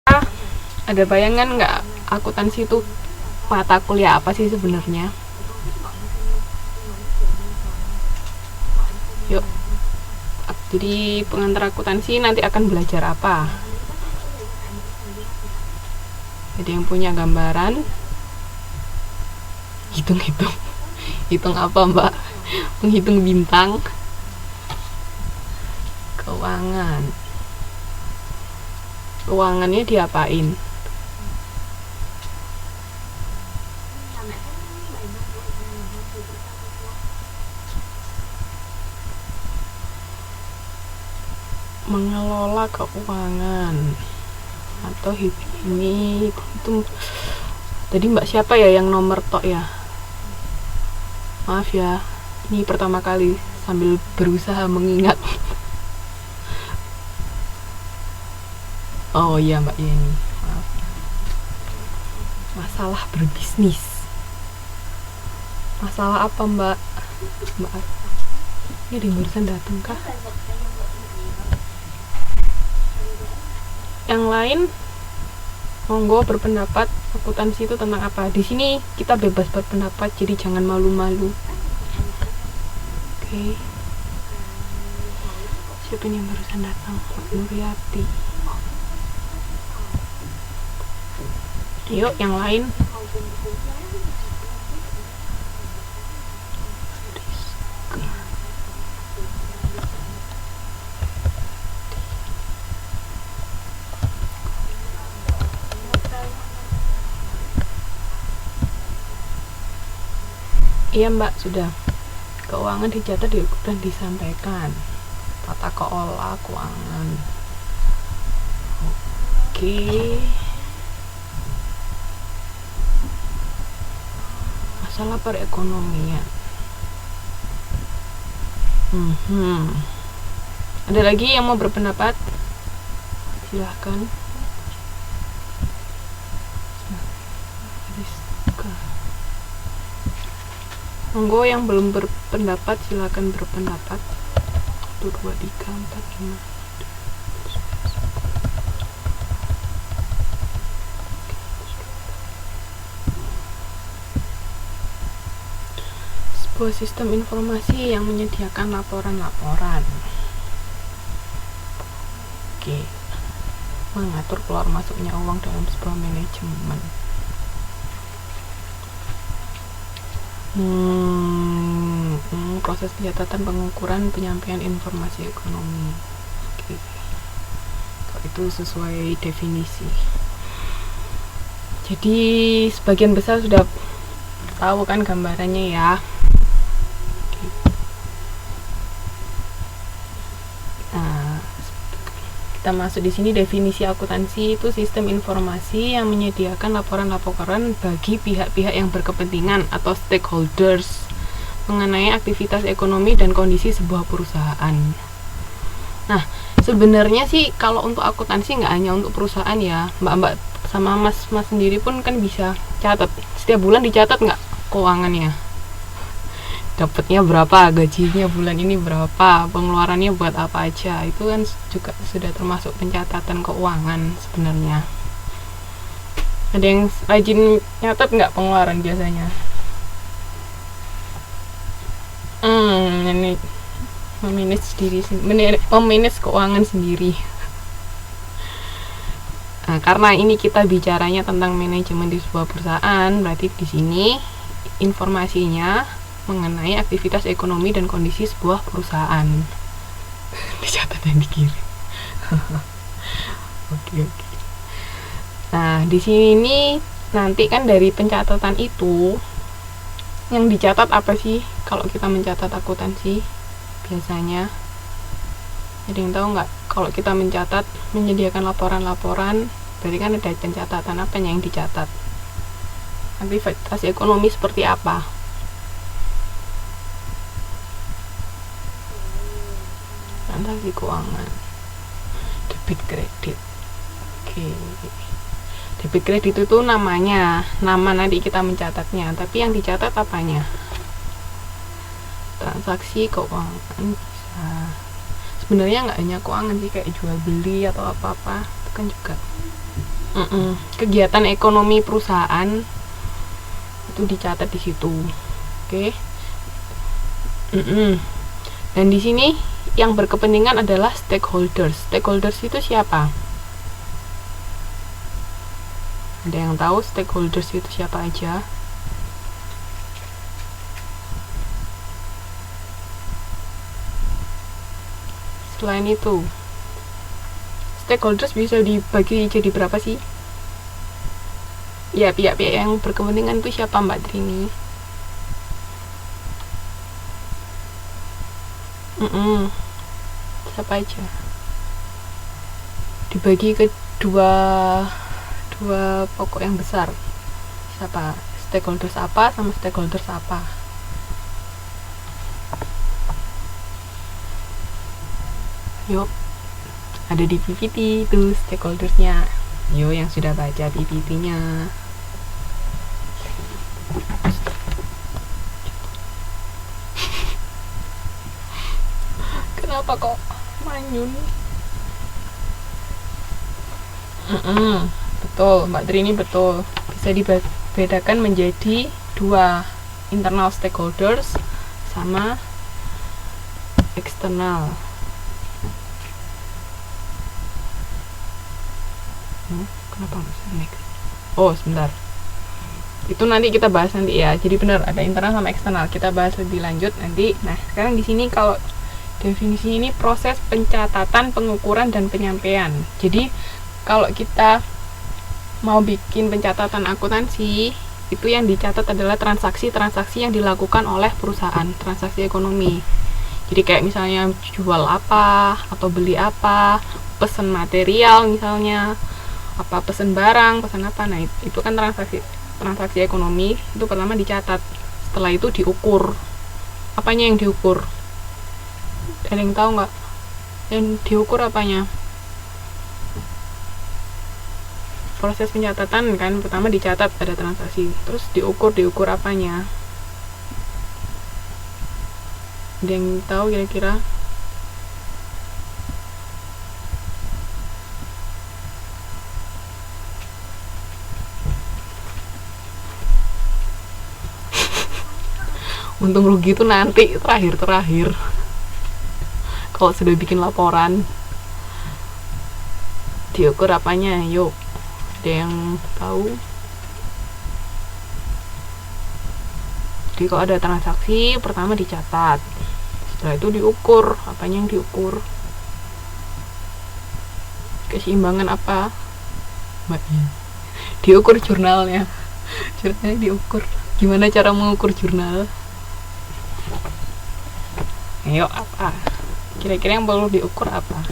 Ada bayangan nggak akuntansi itu mata kuliah apa sih sebenarnya? Yuk, jadi pengantar akuntansi nanti akan belajar apa? Jadi yang punya gambaran? Hitung-hitung. Hitung apa, Mbak? Menghitung bintang. Keuangan. Keuangannya diapain? Mengelola keuangan atau ini itu tadi Mbak siapa ya yang nomor tok ya, maaf ya, ini pertama kali sambil berusaha mengingat. Oh iya Mbak Yeni, maaf. Masalah berbisnis, masalah apa Mbak? Ini ada yang barusan datang kah? Yang lain monggo berpendapat, akuntansi itu tentang apa? Di sini kita bebas berpendapat, jadi jangan malu-malu. Oke. Siapa yang barusan datang? Mbak Nuriati. Yuk yang lain. Iya Mbak, sudah. Keuangan dicatat dan disampaikan. Tata kelola keuangan. Oke. Masalah perekonomian. Ada lagi yang mau berpendapat? Silahkan. Monggo yang belum berpendapat silakan berpendapat. 1, 2, 3, 4, 5. Sebuah sistem informasi yang menyediakan laporan-laporan. Oke. Mengatur keluar masuknya uang dalam sebuah manajemen. Proses pencatatan, pengukuran, penyampaian informasi ekonomi. Oke. Kalau itu sesuai definisi. Jadi sebagian besar sudah tahu kan gambarannya ya. Oke. Nah, kita masuk di sini. Definisi akuntansi itu sistem informasi yang menyediakan laporan-laporan bagi pihak-pihak yang berkepentingan atau stakeholders mengenai aktivitas ekonomi dan kondisi sebuah perusahaan. Nah, sebenarnya sih kalau untuk akuntansi nggak hanya untuk perusahaan ya, Mbak-mbak sama Mas-mas sendiri pun kan bisa catat. Setiap bulan dicatat nggak keuangannya? Dapatnya berapa, gajinya bulan ini berapa, pengeluarannya buat apa aja, itu kan juga sudah termasuk pencatatan keuangan sebenarnya. Ada yang rajin nyatat nggak pengeluaran biasanya? Ini memanage keuangan sendiri. Nah, karena ini kita bicaranya tentang manajemen di sebuah perusahaan, berarti di sini informasinya mengenai aktivitas ekonomi dan kondisi sebuah perusahaan. Dicatat dan dikirim. Oke. Nah, di sini nanti kan dari pencatatan itu yang dicatat apa sih kalau kita mencatat akuntansi biasanya? Ada yang tahu nggak? Kalau kita mencatat, menyediakan laporan-laporan, berarti kan ada pencatatan apa yang dicatat? Aktivitas ekonomi seperti apa? Transaksi keuangan, debit kredit. Oke. Debit kredit itu nama nanti kita mencatatnya, tapi yang dicatat apanya? Transaksi keuangan bisa. Sebenarnya nggak hanya keuangan sih, kayak jual beli atau apa-apa itu kan juga Kegiatan ekonomi perusahaan itu dicatat di situ. Oke. Dan di sini yang berkepentingan adalah stakeholders. Stakeholders itu siapa? Ada yang tahu stakeholders itu siapa aja? Selain itu, stakeholders bisa dibagi jadi berapa sih? Ya, pihak-pihak yang berkepentingan itu siapa, Mbak Trini? Siapa aja? Dibagi ke dua pokok yang besar. Siapa? Stakeholders apa sama stakeholders apa? Yuk, ada di PPT itu stakeholdersnya. Yo, yang sudah baca PPT-nya. Kenapa kok manyun? Betul, Mbak Trini, betul. Bisa dibedakan menjadi dua, internal stakeholders sama eksternal. Kenapa nggak bisa naik? Oh, sebentar. Itu nanti kita bahas nanti ya. Jadi benar ada internal sama eksternal. Kita bahas lebih lanjut nanti. Nah, sekarang di sini kalau definisi ini proses pencatatan, pengukuran, dan penyampaian. Jadi kalau kita mau bikin pencatatan akuntansi, itu yang dicatat adalah transaksi-transaksi yang dilakukan oleh perusahaan, transaksi ekonomi. Jadi kayak misalnya jual apa, atau beli apa, pesan material misalnya, apa pesan barang, pesan apa. Nah, itu kan transaksi ekonomi. Itu pertama dicatat. Setelah itu diukur. Apanya yang diukur? Ada yang tahu nggak? Yang diukur apanya? Proses pencatatan kan, pertama dicatat ada transaksi, terus diukur apanya? Ada yang tahu kira-kira? Untung rugi itu nanti terakhir kalau sudah bikin laporan. Diukur apanya? Yuk, ada yang tahu? Jadi kalau ada transaksi, pertama dicatat, setelah itu diukur. Apanya yang diukur? Keseimbangan apa? Diukur jurnalnya. Jurnalnya diukur. Gimana cara mengukur jurnal? Ayo, apa? Kira-kira yang perlu diukur apa?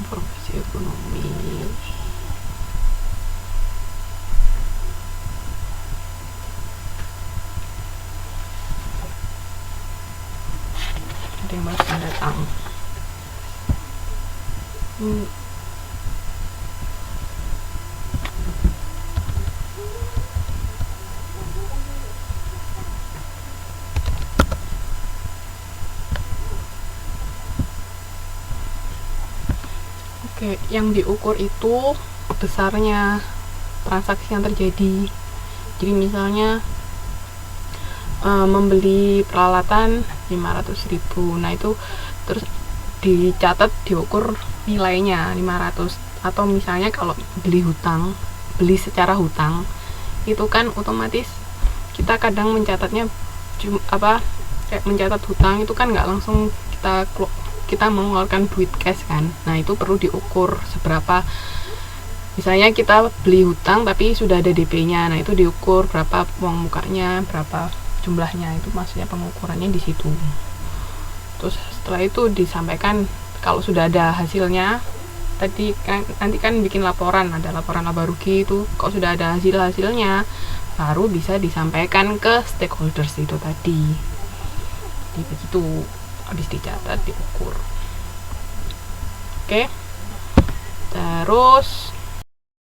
Informasi ekonomi. Ada yang baru datang. Oke, yang diukur itu besarnya transaksi yang terjadi. Jadi misalnya membeli peralatan 500.000. Nah, itu terus dicatat, diukur nilainya 500. Atau misalnya kalau beli secara hutang, itu kan otomatis kita kadang mencatatnya kayak mencatat hutang itu kan nggak langsung kita mengeluarkan duit cash kan. Nah, itu perlu diukur seberapa. Misalnya kita beli hutang tapi sudah ada DP-nya. Nah, itu diukur berapa uang mukanya, berapa jumlahnya. Itu maksudnya pengukurannya di situ. Terus setelah itu disampaikan kalau sudah ada hasilnya. Nanti kan bikin laporan, ada laporan laba rugi itu. Kalau sudah ada hasilnya baru bisa disampaikan ke stakeholders itu tadi. Jadi begitu, habis dicatat, diukur. Oke. Terus